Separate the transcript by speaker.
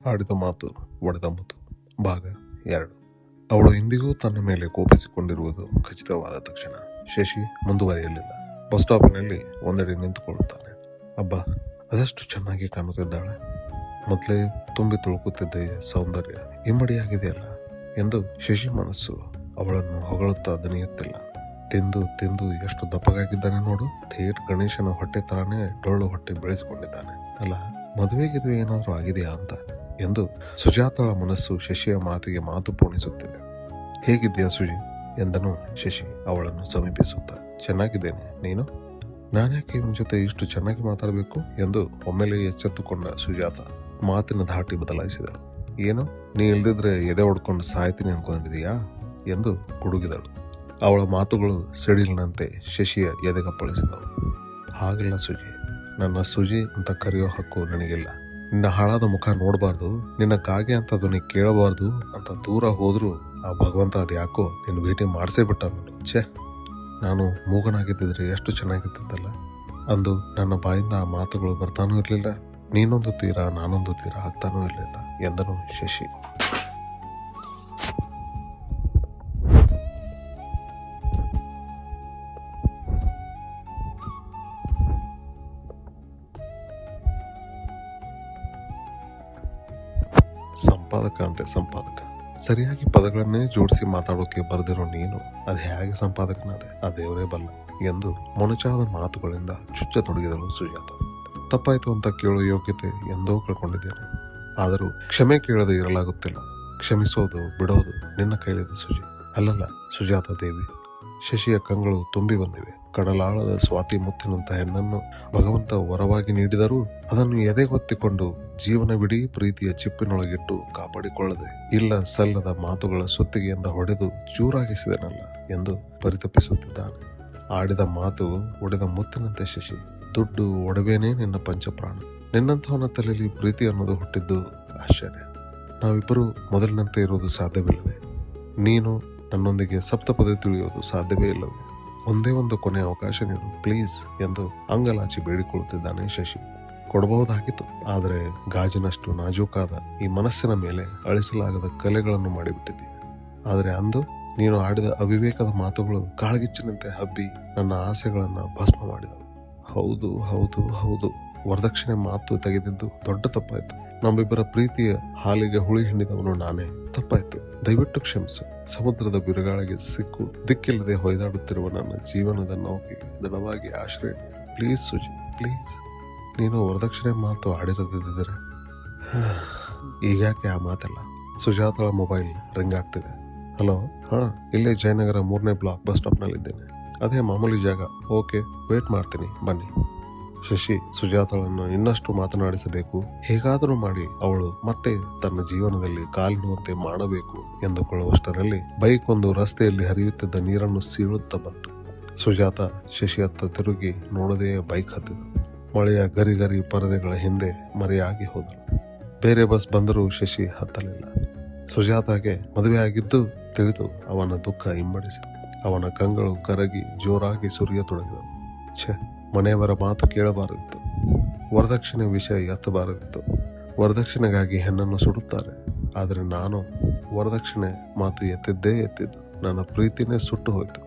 Speaker 1: ಆಡಿದ ಮಾತು ಒಡೆದ ಮುತ್ತು ಭಾಗ 2. ಅವಳು ಇಂದಿಗೂ ತನ್ನ ಮೇಲೆ ಕೋಪಿಸಿಕೊಂಡಿರುವುದು ಖಚಿತವಾದ ತಕ್ಷಣ ಶಶಿ ಮುಂದುವರಿಯಲಿಲ್ಲ. ಬಸ್ ಸ್ಟಾಪಿನಲ್ಲಿ ಒಂದೆಡೆ ನಿಂತುಕೊಳ್ಳುತ್ತಾನೆ. ಅಬ್ಬಾ, ಅದಷ್ಟು ಚೆನ್ನಾಗಿ ಕಾಣುತ್ತಿದ್ದಾಳೆ. ಮೊದಲೇ ತುಂಬಿ ತುಳುಕುತ್ತಿದ್ದ ಸೌಂದರ್ಯ ಇಮ್ಮಡಿಯಾಗಿದೆಯಲ್ಲ ಎಂದು ಶಶಿ ಮನಸ್ಸು ಅವಳನ್ನು ಹೊಗಳುತ್ತಾ ದಣಿಯುತ್ತಿಲ್ಲ. ತಿಂದು ತಿಂದು ಎಷ್ಟು ದಪ್ಪಗಾಗಿದ್ದಾನೆ ನೋಡು. ಥೇಟ್ ಗಣೇಶನ ಹೊಟ್ಟೆ ತರಾನೇ ಡೊಳ್ಳು ಹೊಟ್ಟೆ ಬೆಳೆಸಿಕೊಂಡಿದ್ದಾನೆ. ಅಲ್ಲ, ಮದುವೆಗಿದು ಏನಾದರೂ ಆಗಿದೆಯಾ ಅಂತ ಎಂದು ಸುಜಾತಳ ಮನಸ್ಸು ಶಶಿಯ ಮಾತಿಗೆ ಮಾತು ಪೂಣಿಸುತ್ತಿದೆ. ಹೇಗಿದ್ದೀಯಾ ಸುಜಿ ಎಂದನು ಶಶಿ ಅವಳನ್ನು ಸಮೀಪಿಸುತ್ತಾ. ಚೆನ್ನಾಗಿದ್ದೇನೆ, ನೀನು? ನಾನ್ಯಾಕೆ ಇವನ ಜೊತೆ ಇಷ್ಟು ಚೆನ್ನಾಗಿ ಮಾತಾಡಬೇಕು ಎಂದು ಒಮ್ಮೆಲೆ ಎಚ್ಚೆತ್ತುಕೊಂಡ ಸುಜಾತ ಮಾತಿನ ಧಾಟಿ ಬದಲಾಯಿಸಿದಳು. ಏನು, ನೀ ಇಲ್ದಿದ್ರೆ ಎದೆ ಹೊಡ್ಕೊಂಡು ಸಾಯ್ತೀನಿ ಅನ್ಕೊಂಡಿದೀಯಾ ಎಂದು ಗುಡುಗಿದಳು. ಅವಳ ಮಾತುಗಳು ಸಿಡಿಲಿನಂತೆ ಶಶಿಯ ಎದೆಗಪ್ಪಳಿಸಿದವು. ಹಾಗಿಲ್ಲ ಸುಜಿ, ನನ್ನ ಸುಜಿ ಅಂತ ಕರೆಯೋ ಹಕ್ಕು ನನಗಿಲ್ಲ. ನಿನ್ನ ಹಾಳಾದ ಮುಖ ನೋಡಬಾರ್ದು, ನಿನ್ನ ಕಾಗೆ ಅಂತ ಧ್ವನಿ ಕೇಳಬಾರ್ದು ಅಂತ ದೂರ ಹೋದ್ರು ಆ ಭಗವಂತ ಅದು ಯಾಕೋ ನಿನ್ನ ಭೇಟಿ ಮಾಡಿಸೇ ಬಿಟ್ಟ ನೋಡು. ಛೇ, ನಾನು ಮೂಗನಾಗಿದ್ದಿದ್ರೆ ಎಷ್ಟು ಚೆನ್ನಾಗಿರ್ತದಲ್ಲ. ಅಂದು ನನ್ನ ಬಾಯಿಂದ ಆ ಮಾತುಗಳು ಬರ್ತಾನೂ ಇರಲಿಲ್ಲ. ನೀನೊಂದು ತೀರ ನಾನೊಂದು ತೀರ ಆಗ್ತಾನೂ ಇರಲಿಲ್ಲ ಎಂದನು ಶಶಿ. ಸಂಪಾದಕ ಅಂತೆ ಸಂಪಾದಕ, ಸರಿಯಾಗಿ ಪದಗಳನ್ನೇ ಜೋಡಿಸಿ ಮಾತಾಡೋಕೆ ಬರೆದಿರೋ ನೀನು ಅದು ಹೇಗೆ ಸಂಪಾದಕನಾದೆ ಆ ದೇವರೇ ಬಲ್ಲ ಎಂದು ಮೊನಚಾದ ಮಾತುಗಳಿಂದ ಚುಚ್ಚತೊಡಗಿದಳು ಸುಜಾತ. ತಪ್ಪಾಯ್ತು ಅಂತ ಕೇಳೋ ಯೋಗ್ಯತೆ ಎಂದೋ ಕಳ್ಕೊಂಡಿದ್ದೇನೆ. ಆದರೂ ಕ್ಷಮೆ ಕೇಳದೆ ಇರಲಾಗುತ್ತಿಲ್ಲ. ಕ್ಷಮಿಸೋದು ಬಿಡೋದು ನಿನ್ನ ಕೈಲಿದೆ ಸುಜಿ. ಅಲ್ಲಲ್ಲ ಸುಜಾತ ದೇವಿ. ಶಶಿಯ ಕಂಗಳು ತುಂಬಿ ಬಂದಿವೆ. ಕಡಲಾಳದ ಸ್ವಾತಿ ಮುತ್ತಿನಂತ ಹೆಣ್ಣನ್ನು ಭಗವಂತ ವರವಾಗಿ ನೀಡಿದರೂ ಅದನ್ನು ಎದೆಗೊತ್ತಿಕೊಂಡು ಜೀವನವಿಡೀ ಪ್ರೀತಿಯ ಚಿಪ್ಪಿನೊಳಗಿಟ್ಟು ಕಾಪಾಡಿಕೊಳ್ಳದೆ ಇಲ್ಲ ಸಲ್ಲದ ಮಾತುಗಳ ಸುತ್ತಿಗೆಯಿಂದ ಹೊಡೆದು ಚೂರಾಗಿಸಿದನಲ್ಲ ಎಂದು ಪರಿತಪಿಸುತ್ತಿದ್ದಾನೆ. ಆಡಿದ ಮಾತು ಒಡೆದ ಮುತ್ತಿನಂತೆ ಶಶಿ. ದುಡ್ಡು ಒಡವೇನೇ ನಿನ್ನ ಪಂಚಪ್ರಾಣ. ನಿನ್ನಂಥವನ ತಲೆಯಲ್ಲಿ ಪ್ರೀತಿ ಅನ್ನೋದು ಹುಟ್ಟಿದ್ದು ಆಶ್ಚರ್ಯ. ನಾವಿಬ್ಬರು ಮೊದಲಿನಂತೆ ಇರುವುದು ಸಾಧ್ಯವಿಲ್ಲವೇ? ನೀನು ನನ್ನೊಂದಿಗೆ ಸಪ್ತಪದ ತಿಳಿಯೋದು ಸಾಧ್ಯವೇ ಇಲ್ಲವೇ? ಒಂದೇ ಒಂದು ಕೊನೆ ಅವಕಾಶ ನೀಡು ಪ್ಲೀಸ್ ಎಂದು ಅಂಗಲಾಚಿ ಬೇಡಿಕೊಳ್ಳುತ್ತಿದ್ದಾನೆ ಶಶಿ. ಕೊಡಬಹುದಾಗಿತ್ತು, ಆದರೆ ಗಾಜಿನಷ್ಟು ನಾಜೂಕಾದ ಈ ಮನಸ್ಸಿನ ಮೇಲೆ ಅಳಿಸಲಾಗದ ಕಲೆಗಳನ್ನು ಮಾಡಿಬಿಟ್ಟಿದ್ದೀಯ. ಆದರೆ ಅಂದು ನೀನು ಆಡಿದ ಅವಿವೇಕದ ಮಾತುಗಳು ಕಾಳ್ಗಿಚ್ಚಿನಂತೆ ಹಬ್ಬಿ ನನ್ನ ಆಸೆಗಳನ್ನ ಭಸ್ಮ ಮಾಡಿದವು. ಹೌದು ಹೌದು ಹೌದು, ವರದಕ್ಷಿಣೆ ಮಾತು ತೆಗೆದಿದ್ದು ದೊಡ್ಡ ತಪ್ಪಾಯ್ತು. ನಮ್ಮಿಬ್ಬರ ಪ್ರೀತಿಯ ಹಾಲಿಗೆ ಹುಳಿ ಹಿಂಡಿದವನು ನಾನೇ. ತಪ್ಪಾಯ್ತು, ದಯವಿಟ್ಟು ಕ್ಷಮಿಸು. ಸಮುದ್ರದ ಬಿರುಗಾಳಿಗೆ ಸಿಕ್ಕು ದಿಕ್ಕಿಲ್ಲದೆ ಹೊಯ್ದಾಡುತ್ತಿರುವ ನನ್ನ ಜೀವನದ ನೌಕೆಗೆ ದೃಢವಾಗಿ ಆಶ್ರಯ. Please suji, please. ನೀನು ವರದಕ್ಷಿಣೆ ಮಾತು ಆಡಿರದಿದ್ದರೆ. ಈಗ್ಯಾಕೆ ಆ ಮಾತೆಲ್ಲ? ಸುಜಾತಳ ಮೊಬೈಲ್ ರಿಂಗ್ ಆಗ್ತಿದೆ. ಹಲೋ, ಇಲ್ಲೇ ಜಯನಗರ 3ನೇ ಬ್ಲಾಕ್ ಬಸ್ ಸ್ಟಾಪ್ನಲ್ಲಿದ್ದೇನೆ. ಅದೇ ಮಾಮೂಲಿ ಜಾಗ. ಓಕೆ, ವೇಟ್ ಮಾಡ್ತೀನಿ, ಬನ್ನಿ. ಶಶಿ ಸುಜಾತಳನ್ನು ಇನ್ನಷ್ಟು ಮಾತನಾಡಿಸಬೇಕು, ಹೇಗಾದರೂ ಮಾಡಿ ಅವಳು ಮತ್ತೆ ತನ್ನ ಜೀವನದಲ್ಲಿ ಕಾಲಿಡುವಂತೆ ಮಾಡಬೇಕು ಎಂದುಕೊಳ್ಳುವಷ್ಟರಲ್ಲಿ ಬೈಕ್ ಒಂದು ರಸ್ತೆಯಲ್ಲಿ ಹರಿಯುತ್ತಿದ್ದ ನೀರನ್ನು ಸೀಳುತ್ತಾ ಬಂತು. ಸುಜಾತ ಶಶಿಯತ್ತ ತಿರುಗಿ ನೋಡದೇ ಬೈಕ್ ಹತ್ತಿದಳು. ಮಳೆಯ ಗರಿ ಪರದೆಗಳ ಹಿಂದೆ ಮರೆಯಾಗಿ ಹೋದಳು. ಬೇರೆ ಬಸ್ ಬಂದರೂ ಶಶಿ ಹತ್ತಲಿಲ್ಲ. ಸುಜಾತಾಗೆ ಮದುವೆ ಆಗಿದ್ದು ತಿಳಿದು ಅವನ ದುಃಖ ಇಮ್ಮಡಿಸಿತು. ಅವನ ಕಂಗಳು ಕರಗಿ ಜೋರಾಗಿ ಸುರಿಯತೊಡಗಿದವು. ಛೆ, ಮನೆಯವರ ಮಾತು ಕೇಳಬಾರದಿತ್ತು. ವರದಕ್ಷಿಣೆ ವಿಷಯ ಎತ್ತಬಾರದಿತ್ತು. ವರದಕ್ಷಿಣೆಗಾಗಿ ಹೆಣ್ಣನ್ನು ಸುಡುತ್ತಾರೆ. ಆದರೆ ನಾನು ವರದಕ್ಷಿಣೆ ಮಾತು ಎತ್ತಿದ್ದು ನನ್ನ ಪ್ರೀತಿನೇ ಸುಟ್ಟು ಹೋಯಿತು.